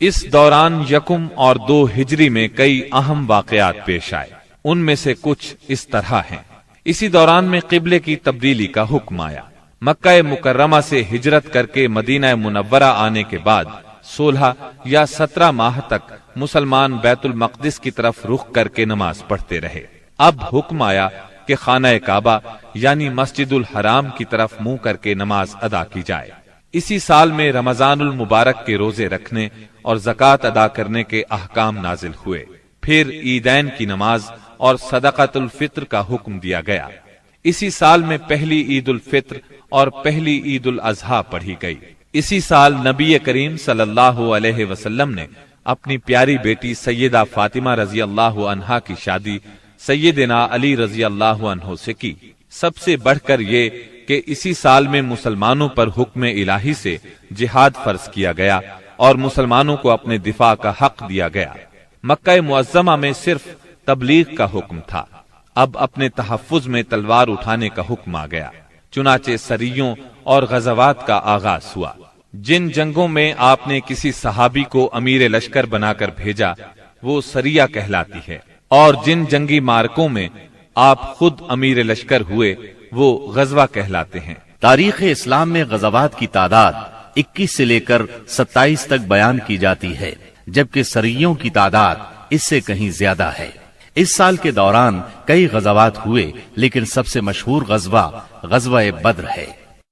اس دوران یکم اور 2 ہجری میں کئی اہم واقعات پیش آئے، ان میں سے کچھ اس طرح ہیں۔ اسی دوران میں قبلے کی تبدیلی کا حکم آیا۔ مکہ مکرمہ سے ہجرت کر کے مدینہ منورہ آنے کے بعد 16 یا 17 ماہ تک مسلمان بیت المقدس کی طرف رخ کر کے نماز پڑھتے رہے۔ اب حکم آیا کہ خانہ کعبہ یعنی مسجد الحرام کی طرف منہ کر کے نماز ادا کی جائے۔ اسی سال میں رمضان المبارک کے روزے رکھنے اور زکوٰۃ ادا کرنے کے احکام نازل ہوئے۔ پھر عیدین کی نماز اور صدقۃ الفطر کا حکم دیا گیا۔ اسی سال میں پہلی عید الفطر اور پہلی عید الاضحیٰ پڑھی گئی۔ اسی سال نبی کریم صلی اللہ علیہ وسلم نے اپنی پیاری بیٹی سیدہ فاطمہ رضی اللہ عنہا کی شادی سیدنا علی رضی اللہ عنہ سے کی۔ سب سے بڑھ کر یہ کہ اسی سال میں مسلمانوں پر حکم الہی سے جہاد فرض کیا گیا اور مسلمانوں کو اپنے دفاع کا حق دیا گیا۔ مکہ معظمہ میں صرف تبلیغ کا حکم تھا، اب اپنے تحفظ میں تلوار اٹھانے کا حکم آ گیا۔ چنانچہ سریوں اور غزوات کا آغاز ہوا۔ جن جنگوں میں آپ نے کسی صحابی کو امیر لشکر بنا کر بھیجا وہ سریہ کہلاتی ہے، اور جن جنگی مارکوں میں آپ خود امیر لشکر ہوئے وہ غزوہ کہلاتے ہیں۔ تاریخ اسلام میں غزوات کی تعداد 21 سے لے کر 27 تک بیان کی جاتی ہے، جبکہ سریوں کی تعداد اس سے کہیں زیادہ ہے۔ اس سال کے دوران کئی غزوات ہوئے، لیکن سب سے مشہور غزوہ بدر ہے۔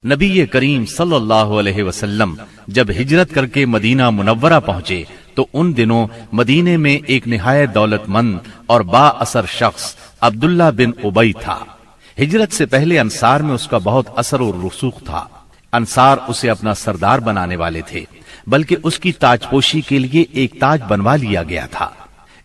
نبی کریم صلی اللہ علیہ وسلم جب ہجرت کر کے مدینہ منورہ پہنچے تو ان دنوں مدینے میں ایک نہایت دولت مند اور با اثر شخص عبداللہ بن ابی تھا۔ ہجرت سے پہلے انصار میں اس کا بہت اثر و رسوخ تھا۔ انصار اسے اپنا سردار بنانے والے تھے، بلکہ اس کی تاج پوشی کے لیے ایک تاج بنوا لیا گیا تھا۔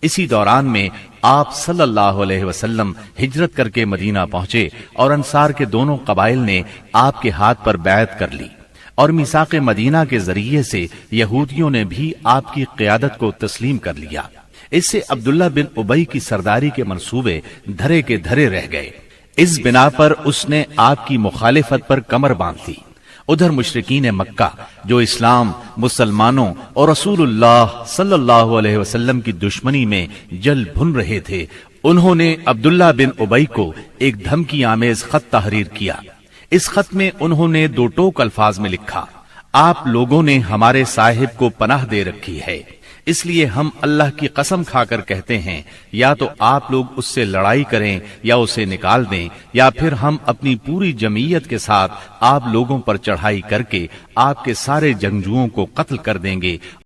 اسی دوران میں آپ صلی اللہ علیہ وسلم ہجرت کر کے مدینہ پہنچے اور انصار کے دونوں قبائل نے آپ کے ہاتھ پر بیعت کر لی، اور میثاق مدینہ کے ذریعے سے یہودیوں نے بھی آپ کی قیادت کو تسلیم کر لیا۔ اس سے عبداللہ بن ابی کی سرداری کے منصوبے دھرے کے دھرے رہ گئے۔ اس بنا پر اس نے آپ کی مخالفت پر کمر باندھ لی۔ ادھر مشرکین مکہ جو اسلام، مسلمانوں اور رسول اللہ صلی اللہ علیہ وسلم کی دشمنی میں جل بھن رہے تھے، انہوں نے عبداللہ بن ابی کو ایک دھمکی آمیز خط تحریر کیا۔ اس خط میں انہوں نے 2 ٹوک الفاظ میں لکھا: آپ لوگوں نے ہمارے صاحب کو پناہ دے رکھی ہے، اس لیے ہم اللہ کی قسم کھا کر کہتے ہیں یا تو آپ لوگ اس سے لڑائی کریں یا اسے نکال دیں، یا پھر ہم اپنی پوری جمعیت کے ساتھ آپ لوگوں پر چڑھائی کر کے آپ کے سارے جنگجوؤں کو قتل کر دیں گے